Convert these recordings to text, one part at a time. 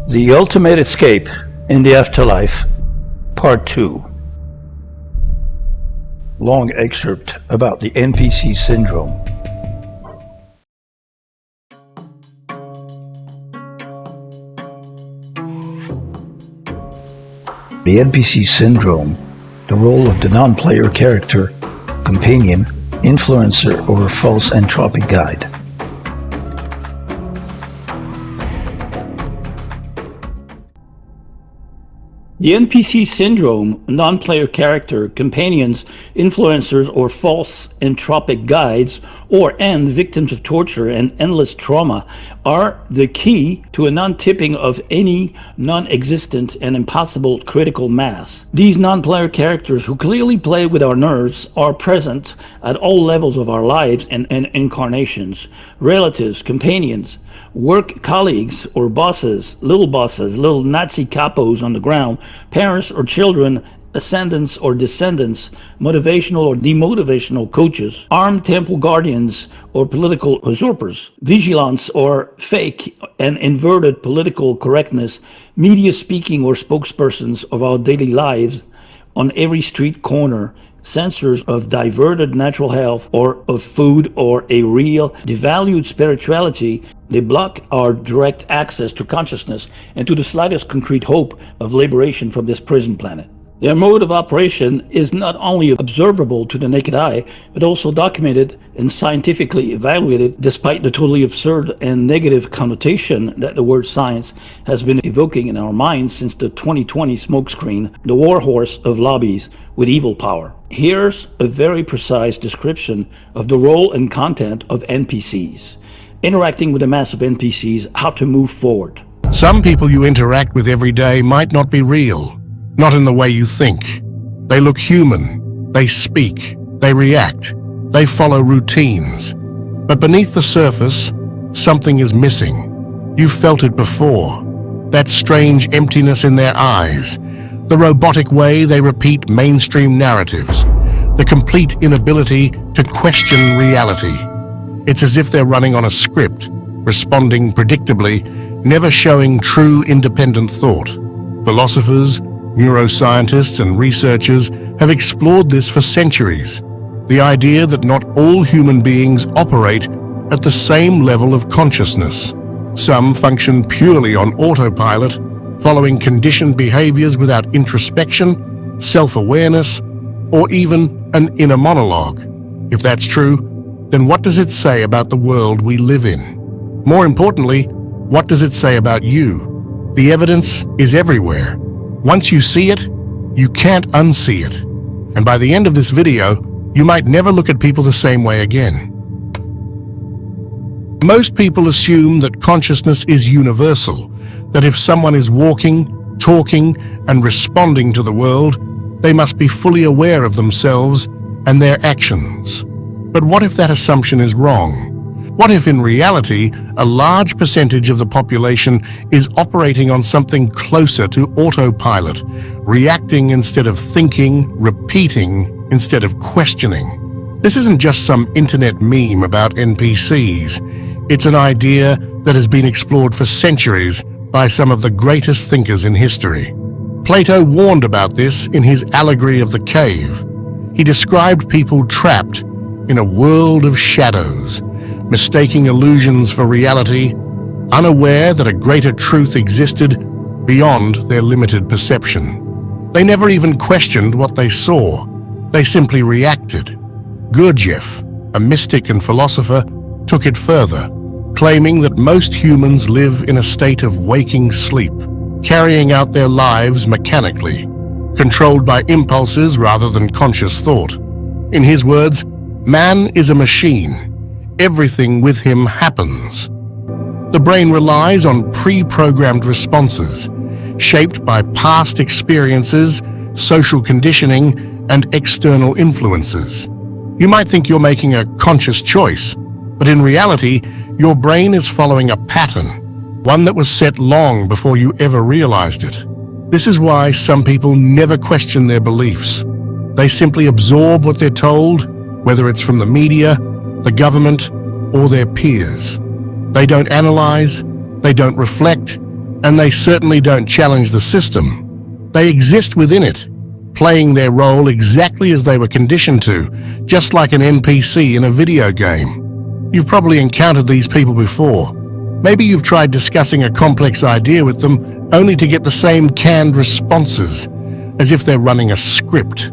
The Ultimate Escape in the Afterlife, Part 2. Long excerpt about the NPC Syndrome. The NPC Syndrome, the role of the non-player character, companion, influencer, or false entropic guide. The NPC Syndrome, non-player character, companions, influencers, or false entropic guides, and victims of torture and endless trauma are the key to a non-tipping of any non-existent and impossible critical mass. These non-player characters who clearly play with our nerves are present at all levels of our lives and incarnations, relatives, companions, work colleagues or bosses, little Nazi capos on the ground, parents or children, ascendants or descendants, motivational or demotivational coaches, armed temple guardians or political usurpers, vigilants or fake and inverted political correctness, media speaking or spokespersons of our daily lives on every street corner, censors of diverted natural health or of food or a real devalued spirituality. They block our direct access to consciousness and to the slightest concrete hope of liberation from this prison planet. Their mode of operation is not only observable to the naked eye, but also documented and scientifically evaluated, despite the totally absurd and negative connotation that the word science has been evoking in our minds since the 2020 smokescreen, the warhorse of lobbies with evil power. Here's a very precise description of the role and content of NPCs. Interacting with a mass of NPCs, how to move forward. Some people you interact with every day might not be real, not in the way you think. They look human, they speak, they react, they follow routines. But beneath the surface, something is missing. You've felt it before. That strange emptiness in their eyes, the robotic way they repeat mainstream narratives, the complete inability to question reality. It's as if they're running on a script, responding predictably, never showing true independent thought. Philosophers, neuroscientists, and researchers have explored this for centuries. The idea that not all human beings operate at the same level of consciousness. Some function purely on autopilot, following conditioned behaviors without introspection, self-awareness, or even an inner monologue. If that's true, then what does it say about the world we live in? More importantly, what does it say about you? The evidence is everywhere. Once you see it, you can't unsee it. And by the end of this video, you might never look at people the same way again. Most people assume that consciousness is universal, that if someone is walking, talking, and responding to the world, they must be fully aware of themselves and their actions. But what if that assumption is wrong? What if in reality, a large percentage of the population is operating on something closer to autopilot, reacting instead of thinking, repeating instead of questioning? This isn't just some internet meme about NPCs. It's an idea that has been explored for centuries by some of the greatest thinkers in history. Plato warned about this in his allegory of the cave. He described people trapped in a world of shadows, mistaking illusions for reality, unaware that a greater truth existed beyond their limited perception. They never even questioned what they saw. They simply reacted. Gurdjieff, a mystic and philosopher, took it further, claiming that most humans live in a state of waking sleep, carrying out their lives mechanically, controlled by impulses rather than conscious thought. In his words, man is a machine. Everything with him happens. The brain relies on pre-programmed responses, shaped by past experiences, social conditioning, and external influences. You might think you're making a conscious choice, but in reality, your brain is following a pattern, one that was set long before you ever realized it. This is why some people never question their beliefs. They simply absorb what they're told, whether it's from the media, the government, or their peers. They don't analyze, they don't reflect, And they certainly don't challenge the system. They exist within it, playing their role exactly as they were conditioned to, just like an NPC in a video game. You've probably encountered these people before. Maybe you've tried discussing a complex idea with them only to get the same canned responses, as if they're running a script.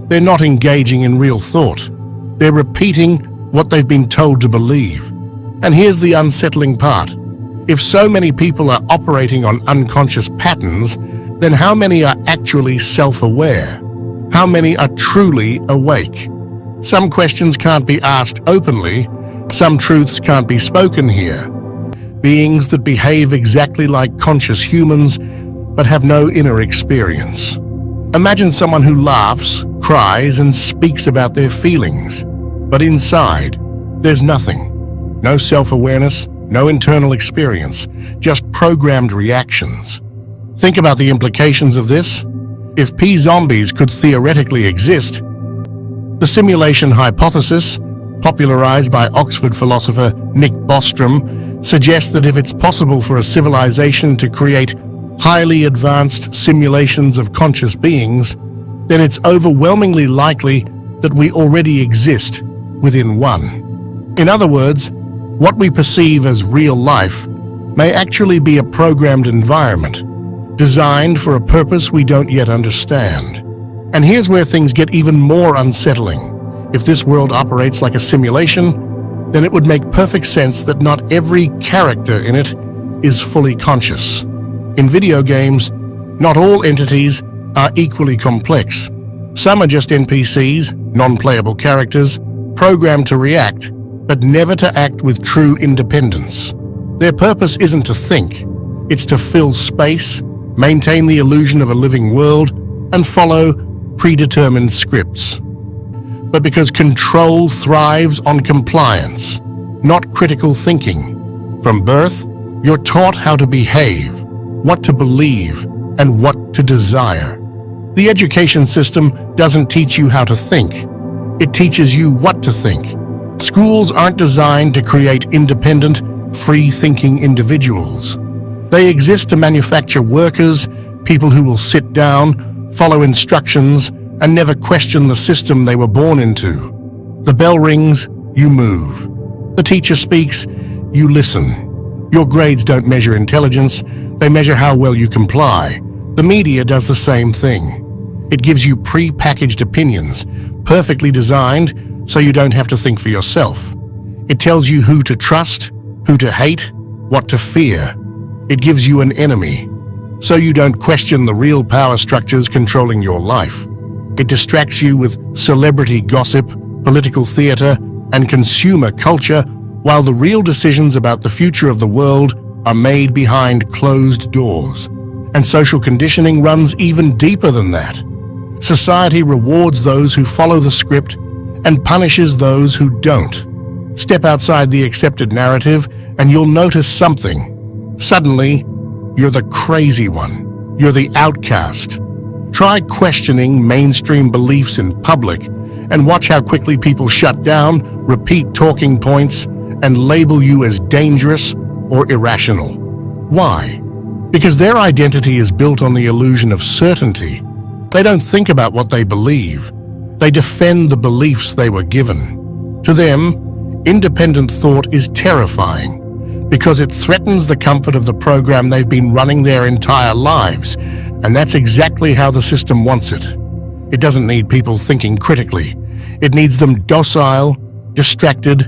They're not engaging in real thought. They're repeating what they've been told to believe. And here's the unsettling part. If so many people are operating on unconscious patterns, then how many are actually self-aware? How many are truly awake? Some questions can't be asked openly. Some truths can't be spoken here. Beings that behave exactly like conscious humans, but have no inner experience. Imagine someone who laughs, cries, and speaks about their feelings. But inside, there's nothing. No self-awareness, no internal experience, just programmed reactions. Think about the implications of this. If P-zombies could theoretically exist, the simulation hypothesis, popularized by Oxford philosopher Nick Bostrom, suggests that if it's possible for a civilization to create highly advanced simulations of conscious beings, then it's overwhelmingly likely that we already exist within one. In other words, what we perceive as real life may actually be a programmed environment, designed for a purpose we don't yet understand. And here's where things get even more unsettling. If this world operates like a simulation, then it would make perfect sense that not every character in it is fully conscious. In video games, not all entities are equally complex. Some are just NPCs, non-playable characters, programmed to react, but never to act with true independence. Their purpose isn't to think, it's to fill space, maintain the illusion of a living world, and follow predetermined scripts. But because control thrives on compliance, not critical thinking. From birth, you're taught how to behave, what to believe, and what to desire. The education system doesn't teach you how to think. It teaches you what to think. Schools aren't designed to create independent, free-thinking individuals. They exist to manufacture workers, people who will sit down, follow instructions, and never question the system they were born into. The bell rings, you move. The teacher speaks, you listen. Your grades don't measure intelligence, they measure how well you comply. The media does the same thing. It gives you pre-packaged opinions, perfectly designed so you don't have to think for yourself. It tells you who to trust, who to hate, what to fear. It gives you an enemy, so you don't question the real power structures controlling your life. It distracts you with celebrity gossip, political theater, and consumer culture, while the real decisions about the future of the world are made behind closed doors. And social conditioning runs even deeper than that. Society rewards those who follow the script and punishes those who don't. Step outside the accepted narrative and you'll notice something. Suddenly, you're the crazy one. You're the outcast. Try questioning mainstream beliefs in public and watch how quickly people shut down, repeat talking points, and label you as dangerous or irrational. Why? Because their identity is built on the illusion of certainty. They don't think about what they believe. They defend the beliefs they were given. To them, independent thought is terrifying because it threatens the comfort of the program they've been running their entire lives, and that's exactly how the system wants it. It doesn't need people thinking critically. It needs them docile, distracted,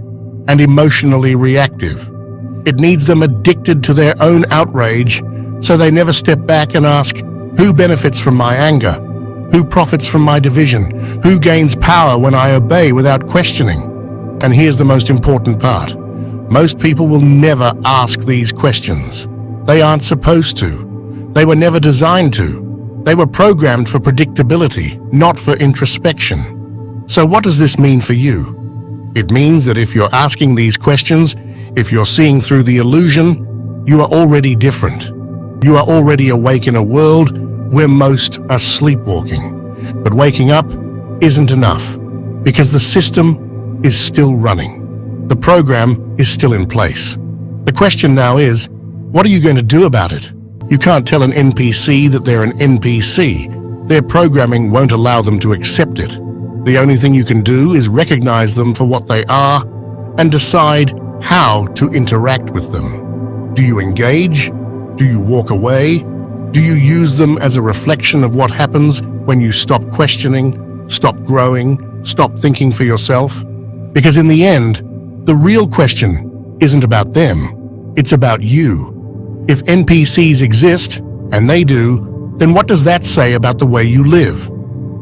and emotionally reactive. It needs them addicted to their own outrage so they never step back and ask, who benefits from my anger? Who profits from my division? Who gains power when I obey without questioning? And here's the most important part. Most people will never ask these questions. They aren't supposed to. They were never designed to. They were programmed for predictability, not for introspection. So what does this mean for you? It means that if you're asking these questions, if you're seeing through the illusion, you are already different. You are already awake in a world where most are sleepwalking. But waking up isn't enough, because the system is still running. The program is still in place. The question now is, what are you going to do about it? You can't tell an NPC that they're an NPC. Their programming won't allow them to accept it. The only thing you can do is recognize them for what they are and decide how to interact with them. Do you engage? Do you walk away? Do you use them as a reflection of what happens when you stop questioning, stop growing, stop thinking for yourself? Because in the end, the real question isn't about them, it's about you. If NPCs exist, and they do, then what does that say about the way you live?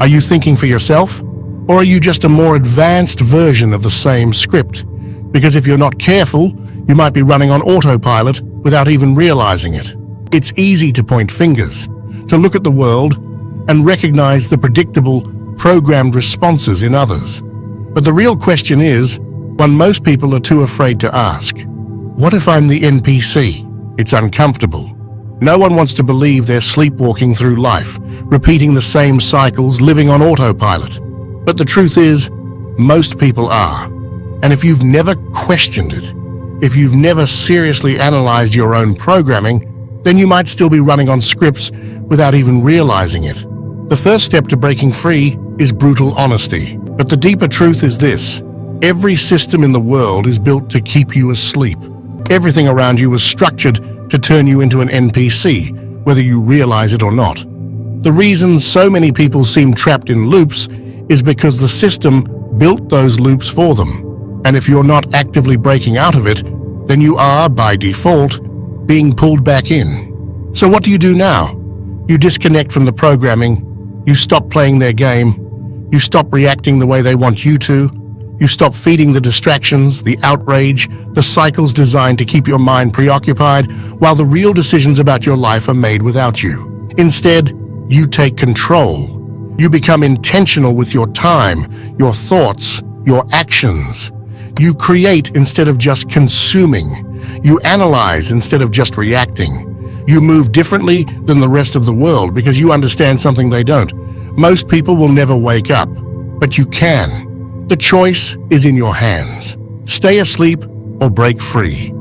Are you thinking for yourself? Or are you just a more advanced version of the same script? Because if you're not careful, you might be running on autopilot without even realizing it. It's easy to point fingers, to look at the world and recognize the predictable, programmed responses in others. But the real question is, one most people are too afraid to ask. What if I'm the NPC? It's uncomfortable. No one wants to believe they're sleepwalking through life, repeating the same cycles, living on autopilot. But the truth is, most people are. And if you've never questioned it, if you've never seriously analyzed your own programming, then you might still be running on scripts without even realizing it. The first step to breaking free is brutal honesty. But the deeper truth is this: every system in the world is built to keep you asleep. Everything around you was structured to turn you into an NPC, whether you realize it or not. The reason so many people seem trapped in loops is because the system built those loops for them. And if you're not actively breaking out of it, then you are, by default, being pulled back in. So what do you do now? You disconnect from the programming, you stop playing their game, you stop reacting the way they want you to, you stop feeding the distractions, the outrage, the cycles designed to keep your mind preoccupied, while the real decisions about your life are made without you. Instead, you take control. You become intentional with your time, your thoughts, your actions. You create instead of just consuming. You analyze instead of just reacting. You move differently than the rest of the world because you understand something they don't. Most people will never wake up, but you can. The choice is in your hands. Stay asleep or break free.